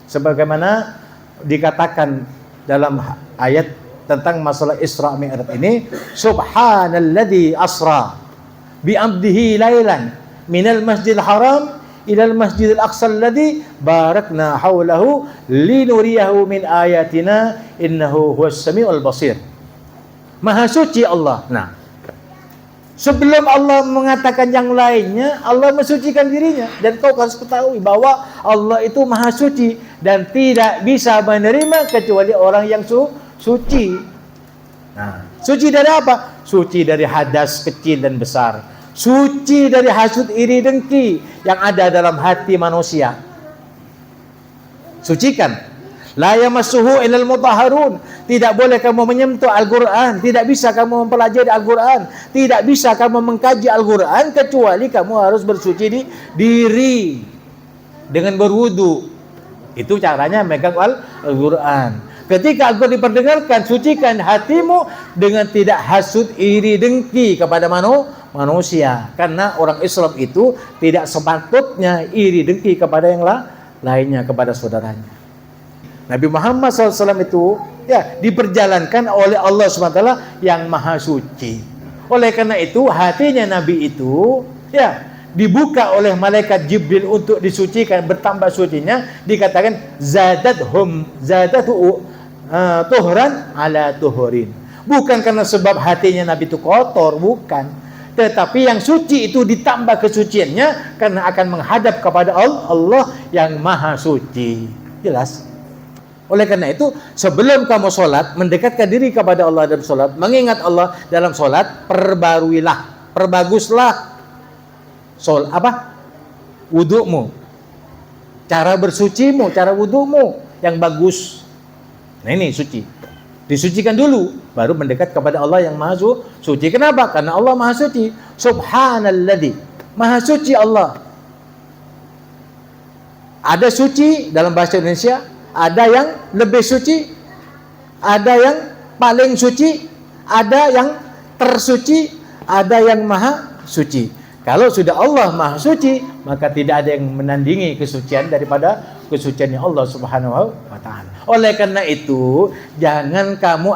Sebagaimana dikatakan dalam ayat tentang masalah Isra Mi'raj ini, subhanalladzi asra bi 'abdihi lailan minal masjidil haram ilal masjidil aqsa alladzi barakna haulahu linuriyahu min ayatina innahu huwas samiul basir. Maha suci Allah. Nah, sebelum Allah mengatakan yang lainnya, Allah mensucikan dirinya. Dan kau harus ketahui bahwa Allah itu maha suci dan tidak bisa menerima kecuali orang yang suci. Nah, suci dari apa? Suci dari hadas kecil dan besar. Suci dari hasud, iri, dengki yang ada dalam hati manusia. Sucikan. La yamassuhu illal mutahharun. Tidak boleh kamu menyentuh Al-Quran, tidak bisa kamu mempelajari Al-Quran, tidak bisa kamu mengkaji Al-Quran kecuali kamu harus bersuci di diri dengan berwudu. Itu caranya megang Al-Quran. Ketika Al-Quran diperdengarkan, sucikan hatimu dengan tidak hasud, iri, dengki kepada manusia. Karena orang Islam itu tidak sepatutnya iri, dengki kepada yang lainnya, kepada saudaranya. Nabi Muhammad SAW itu diperjalankan oleh Allah SWT yang maha suci. Oleh karena itu hatinya Nabi itu dibuka oleh malaikat Jibril untuk disucikan, bertambah sucinya. Dikatakan zadatu tuhran ala tuhurin. Bukan karena sebab hatinya Nabi itu kotor, bukan. Tetapi yang suci itu ditambah kesuciannya karena akan menghadap kepada Allah yang maha suci. Jelas? Oleh karena itu, sebelum kamu sholat, mendekatkan diri kepada Allah dalam sholat, mengingat Allah dalam sholat, perbaruilah, perbaguslah wudu'mu, cara bersucimu, cara wudu'mu yang bagus. Nah ini suci. Disucikan dulu, baru mendekat kepada Allah yang maha suci. Kenapa? Karena Allah maha suci. Subhanalladzi, maha suci Allah. Ada suci dalam bahasa Indonesia, ada yang lebih suci, ada yang paling suci, ada yang tersuci, ada yang maha suci. Kalau sudah Allah maha suci, maka tidak ada yang menandingi kesucian daripada kesuciannya Allah Subhanahu wa ta'ala. Oleh karena itu, jangan kamu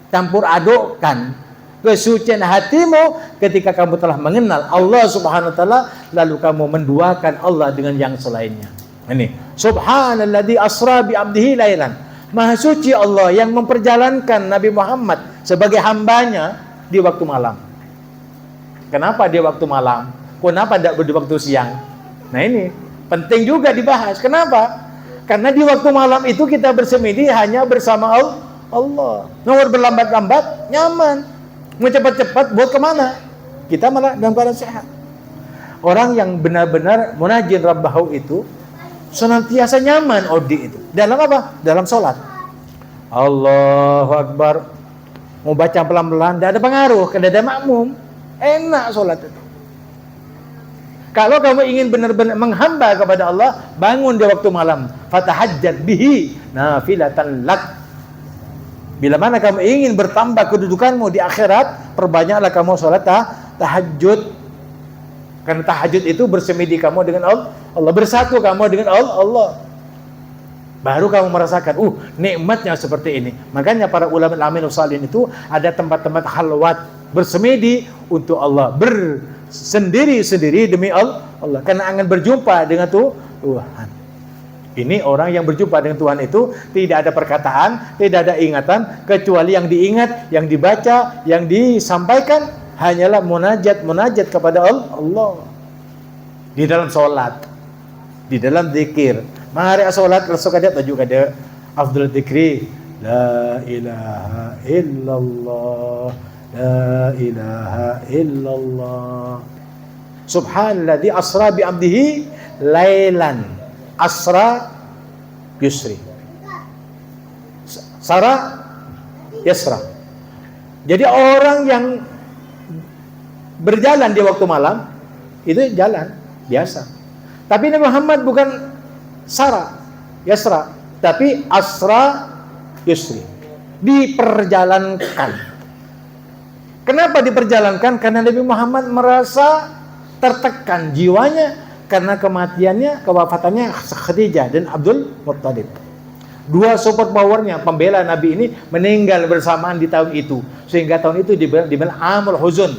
campur adukkan kesucian hatimu ketika kamu telah mengenal Allah Subhanahu wa ta'ala, lalu kamu menduakan Allah dengan yang selainnya. Ini subhanalladzi asra bi 'abdihi lailan. Maha suci Allah yang memperjalankan Nabi Muhammad sebagai hambanya di waktu malam. Kenapa di waktu malam? Kenapa tidak di waktu siang? Nah ini penting juga dibahas. Kenapa? Karena di waktu malam itu kita bersemedi hanya bersama Allah. Mau berlambat-lambat nyaman, mau cepat-cepat buat kemana? Kita malah dalam keadaan sehat. Orang yang benar-benar munajin Rabbahu itu senantiasa nyaman itu. Dalam apa? Dalam sholat. Allahu Akbar. Mau baca pelan-pelan, tidak ada pengaruh, tidak ada makmum. Enak sholat itu. Kalau kamu ingin benar-benar menghamba kepada Allah, bangun di waktu malam. Fatahajjad bihi nafilatan lak. Bila mana kamu ingin bertambah kedudukanmu di akhirat, perbanyaklah kamu sholat tahajud. Karena tahajud itu bersemedi kamu dengan Allah, bersatu kamu dengan Allah. Baru kamu merasakan, nikmatnya seperti ini. Makanya para ulama al-amin salihin itu ada tempat-tempat khalwat bersemedi untuk Allah, bersendiri-sendiri demi Allah. Karena akan berjumpa dengan Tuhan. Ini orang yang berjumpa dengan Tuhan itu tidak ada perkataan, tidak ada ingatan, kecuali yang diingat, yang dibaca, yang disampaikan hanyalah munajat kepada Allah di dalam sholat, di dalam zikir. Mari sholat langsung ada tajuk ada afdal dzikri la ilaha illallah, la ilaha illallah. Subhanalladzi asra bi 'abdihi lailan asra yusri. Sara yasra. Jadi orang yang berjalan di waktu malam itu jalan biasa. Tapi Nabi Muhammad bukan sara yasra, tapi asra yusri. Diperjalankan. Kenapa diperjalankan? Karena Nabi Muhammad merasa tertekan jiwanya karena kematiannya, kewafatannya Khadijah dan Abdul Muttalib. Dua super powernya pembela Nabi ini meninggal bersamaan di tahun itu, sehingga tahun itu dibilang Amul Huzun.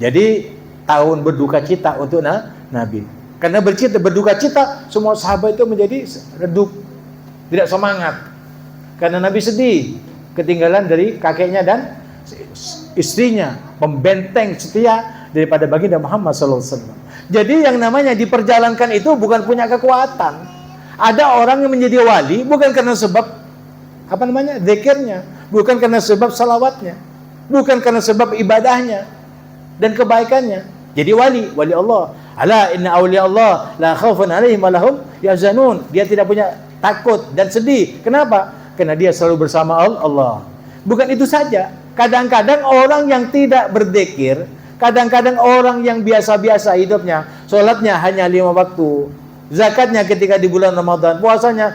Jadi tahun berduka cita untuk Nabi. Karena berduka cita, semua sahabat itu menjadi redup, tidak semangat. Karena Nabi sedih ketinggalan dari kakeknya dan istrinya, pembenteng setia daripada baginda Muhammad SAW. Jadi yang namanya diperjalankan itu bukan punya kekuatan. Ada orang yang menjadi wali bukan karena sebab zikirnya, bukan karena sebab salawatnya, bukan karena sebab ibadahnya dan kebaikannya. Jadi wali Allah. Ala inna awliya Allah la khaufun alaihim wa lahum yahzanun. Dia tidak punya takut dan sedih. Kenapa? Karena dia selalu bersama Allah. Bukan itu saja. Kadang-kadang orang yang tidak berzikir, kadang-kadang orang yang biasa-biasa hidupnya, sholatnya hanya 5 waktu, zakatnya ketika di bulan Ramadan, puasanya,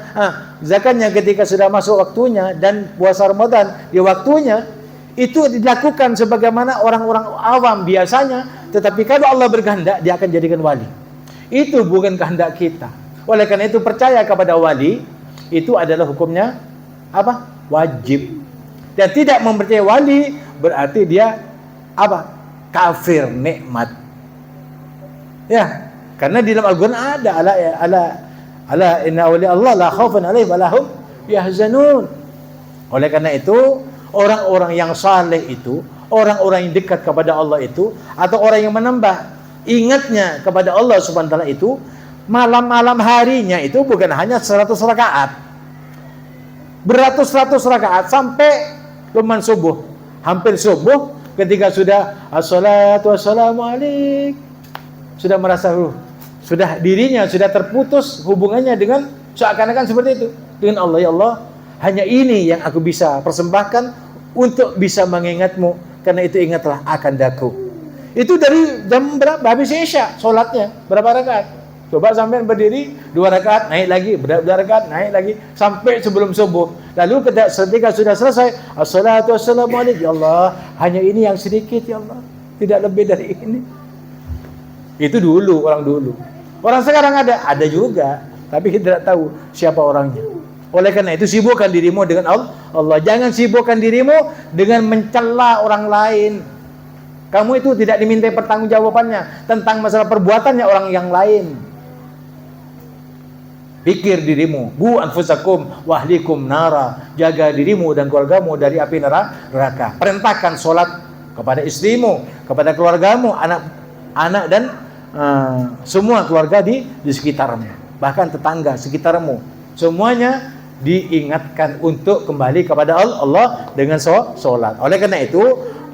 zakatnya ketika sudah masuk waktunya, dan puasa Ramadan di waktunya, itu dilakukan sebagaimana orang-orang awam biasanya. Tetapi kalau Allah berkehendak, dia akan jadikan wali. Itu bukan kehendak kita. Oleh karena itu percaya kepada wali, itu adalah hukumnya wajib. Dan tidak mempercayai wali berarti dia kafir nikmat. Ya, karena di dalam Al-Qur'an ada ala inna awliya Allah la khaufun alaihim wa lahum yahzanun. Oleh karena itu, orang-orang yang saleh itu, orang-orang yang dekat kepada Allah itu, atau orang yang menambah ingatnya kepada Allah Subhanahu wa taala itu, malam-malam harinya itu bukan hanya 100 rakaat. Beratus-ratus rakaat sampai luman subuh, hampir subuh, ketika sudah as-salatu wassalamu alaik, sudah merasa sudah dirinya sudah terputus hubungannya dengan, seakan-akan seperti itu dengan Allah. Ya Allah, hanya ini yang aku bisa persembahkan untuk bisa mengingatmu, karena itu ingatlah akan daku. Itu dari jam berapa? Habis Isya, sholatnya berapa rakaat? Coba sampai berdiri 2 rakaat, naik lagi, 2 rakaat, naik lagi, sampai sebelum subuh. Lalu ketika sudah selesai, as-salatu wassalamu alaik, ya Allah, hanya ini yang sedikit ya Allah, tidak lebih dari ini. Itu dulu, orang dulu. Orang sekarang ada juga, tapi kita tidak tahu siapa orangnya. Oleh karena itu, sibukkan dirimu dengan Allah. Jangan sibukkan dirimu dengan mencela orang lain. Kamu itu tidak dimintai pertanggungjawabannya tentang masalah perbuatannya orang yang lain. Pikir dirimu, bu anfusakum wahlikum nara, jaga dirimu dan keluargamu dari api neraka. Perintahkan sholat kepada istrimu, kepada keluargamu, anak dan semua keluarga di sekitarmu, bahkan tetangga sekitarmu, semuanya diingatkan untuk kembali kepada Allah dengan sholat. Oleh karena itu,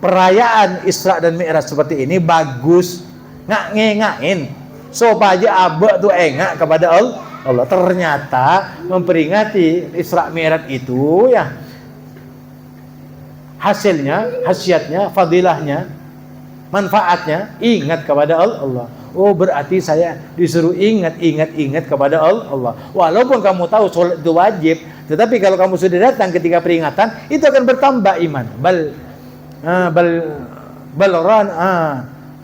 perayaan Isra dan Mi'raj seperti ini bagus, ngain supaya abek tuh engak kepada Allah. Ternyata memperingati Isra Mi'raj itu ya, hasilnya, khasiatnya, fadilahnya, manfaatnya ingat kepada Allah. Oh, berarti saya disuruh ingat kepada Allah. Walaupun kamu tahu sholat itu wajib, tetapi kalau kamu sudah datang ketika peringatan, itu akan bertambah iman.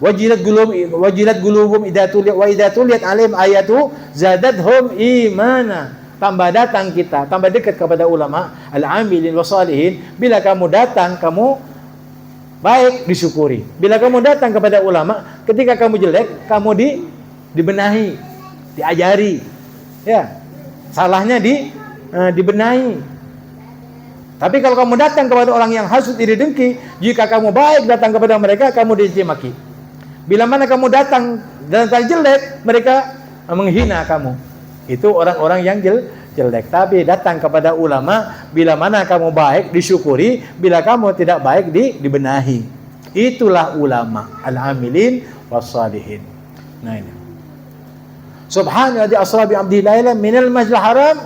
Wajilat gulubum idza tuliyat alaihim ayatu zadadhum imana. Tambah datang kita, tambah dekat kepada ulama, al-amilin wasalihin. Bila kamu datang, kamu baik, disyukuri. Bila kamu datang kepada ulama, ketika kamu jelek, kamu dibenahi, diajari. Ya, salahnya dibenahi. Tapi kalau kamu datang kepada orang yang hasud, iri, dengki, jika kamu baik datang kepada mereka, kamu dicaci maki. Bila mana kamu datang dan jelek, mereka menghina kamu. Itu orang-orang yang jelek. Tapi datang kepada ulama, bila mana kamu baik disyukuri, bila kamu tidak baik dibenahi. Itulah ulama, al-amilin was-salihin. Nah ini. Subhanalladzi asra bi 'abdihi lailan minal masjidil haram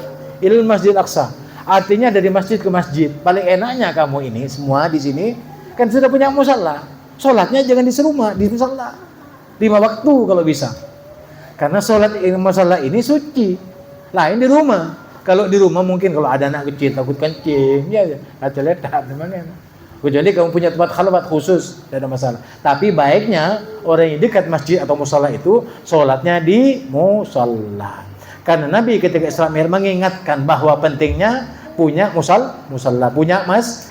ilal masjidil aqsa. Artinya dari masjid ke masjid. Paling enaknya kamu ini semua di sini kan sudah punya musala. Sholatnya jangan di rumah, di musala. 5 waktu kalau bisa. Karena sholat musala ini suci. Lain di rumah. Kalau di rumah mungkin kalau ada anak kecil takut kencing, ya kacau letak, memang. Kecuali kamu punya tempat khalwat khusus, tidak ada masalah. Tapi baiknya orang yang dekat masjid atau musala itu sholatnya di musalla. Karena Nabi ketika Isra Mi'raj mengingatkan bahwa pentingnya punya musalla, punya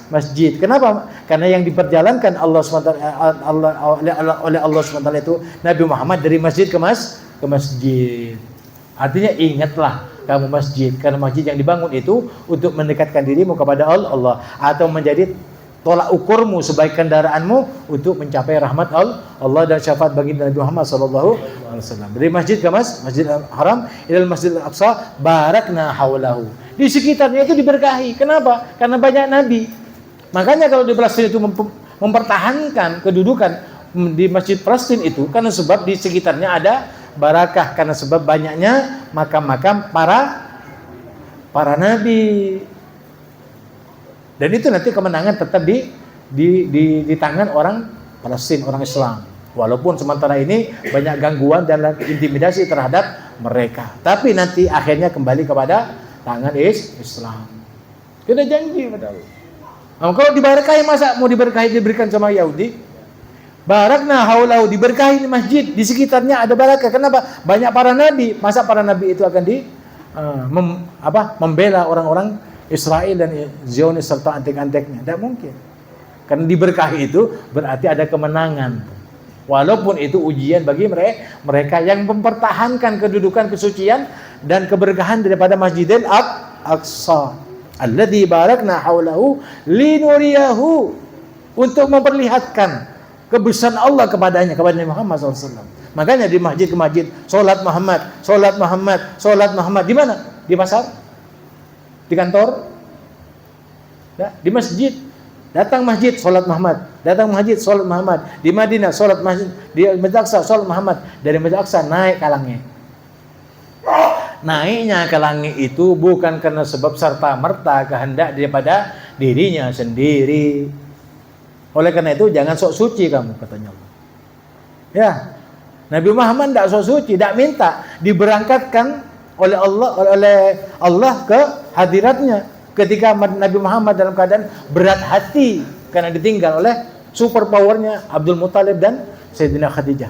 masjid. Kenapa? Karena yang diperjalankan oleh Allah SWT itu Nabi Muhammad dari masjid ke masjid. Artinya ingatlah kamu masjid, karena masjid yang dibangun itu untuk mendekatkan dirimu kepada Allah atau menjadi tolak ukurmu sebaik kendaraanmu untuk mencapai rahmat Allah dan syafaat bagi Nabi Muhammad sallallahu alaihi wasallam. Dari masjid ke Masjidil Haram ilal Masjidil Aqsa barakna haulahu. Di sekitarnya itu diberkahi. Kenapa? Karena banyak nabi. Makanya kalau di Palestina itu mempertahankan kedudukan di Masjid Palestina itu karena sebab di sekitarnya ada barakah, karena sebab banyaknya makam-makam para nabi. Dan itu nanti kemenangan tetap di tangan orang Palestina, orang Islam. Walaupun sementara ini banyak gangguan dan intimidasi terhadap mereka. Tapi nanti akhirnya kembali kepada tangan Islam. Kita janji pada Allah. Nah, kalau diberkahi, masa mau diberikan sama Yahudi? Barakna haulahu, diberkahi di masjid, di sekitarnya ada barakah. Kenapa? Banyak para nabi. Masa para nabi itu akan membela orang-orang Israel dan Zionis serta antek-anteknya? Tidak mungkin. Karena diberkahi itu berarti ada kemenangan. Walaupun itu ujian bagi mereka yang mempertahankan kedudukan, kesucian dan keberkahan daripada Masjidil Aqsa. Alladzi barakna haulahu linuriyahu, untuk memperlihatkan kebesaran Allah kepada Nabi Muhammad SAW. Makanya di masjid ke masjid, sholat Muhammad. Di mana? Di pasar? Di kantor, ya, di masjid, datang masjid sholat Muhammad, di Madinah sholat masjid, di Masjid Aqsa sholat Muhammad, dari Masjid Aqsa naik ke langit. Naiknya ke langit itu bukan karena sebab serta merta kehendak daripada dirinya sendiri. Oleh karena itu jangan sok suci kamu, katanya Allah. Ya, Nabi Muhammad tidak sok suci, tidak minta diberangkatkan oleh Allah ke hadiratnya ketika Nabi Muhammad dalam keadaan berat hati karena ditinggal oleh super powernya Abdul Muthalib dan Sayyidina Khadijah.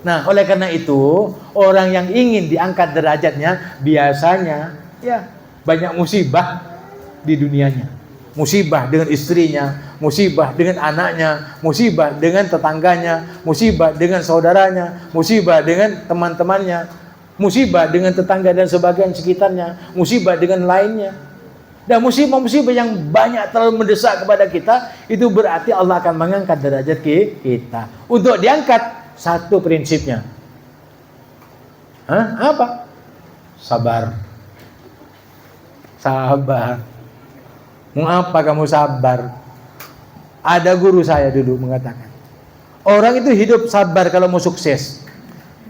Nah, oleh karena itu orang yang ingin diangkat derajatnya biasanya ya banyak musibah di dunianya. Musibah dengan istrinya, musibah dengan anaknya, musibah dengan tetangganya, musibah dengan saudaranya, musibah dengan teman-temannya, musibah dengan tetangga dan sebagian sekitarnya, musibah dengan lainnya. Dan musibah-musibah yang banyak terlalu mendesak kepada kita, itu berarti Allah akan mengangkat derajat kita. Untuk diangkat, satu prinsipnya. Apa? Sabar. Mau apa kamu sabar? Ada guru saya dulu mengatakan, orang itu hidup sabar kalau mau sukses.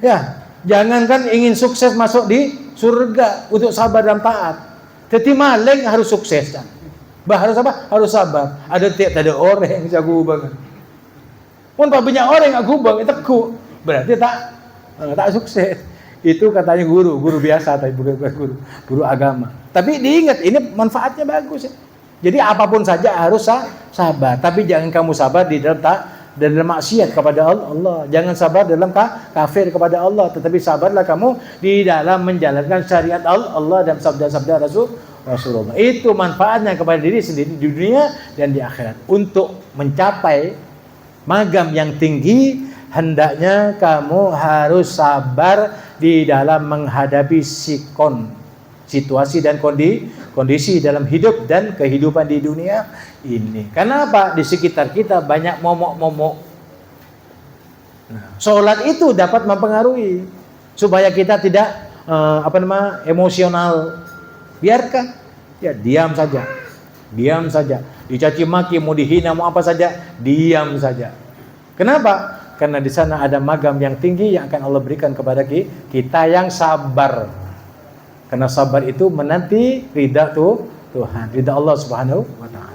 Ya, jangankan ingin sukses masuk di surga untuk sabar dan taat. Jadi maling harus sukses kan. Harus apa? Harus sabar. Ada orang yang jago banget. Pun banyak orang yang gubang itu teguh, berarti tak sukses. Itu katanya guru biasa, tapi bukan guru agama. Tapi diingat ini manfaatnya bagus ya. Jadi apapun saja harus sabar. Tapi jangan kamu sabar di dalam maksiat kepada Allah. Jangan sabar dalam kafir kepada Allah, tetapi sabarlah kamu di dalam menjalankan syariat Allah dan sabda-sabda Rasulullah. Itu manfaatnya kepada diri sendiri di dunia dan di akhirat. Untuk mencapai magam yang tinggi, hendaknya kamu harus sabar di dalam menghadapi situasi dan kondisi dalam hidup dan kehidupan di dunia ini. Kenapa? Di sekitar kita banyak momok-momok. Sholat itu dapat mempengaruhi supaya kita tidak emosional. Biarkan, ya diam saja. Dicaci maki, mau dihina, mau apa saja, diam saja. Kenapa? Karena di sana ada magam yang tinggi yang akan Allah berikan kepada kita yang sabar. Karena sabar itu menanti ridha Tuhan, ridha Allah Subhanahu wa taala.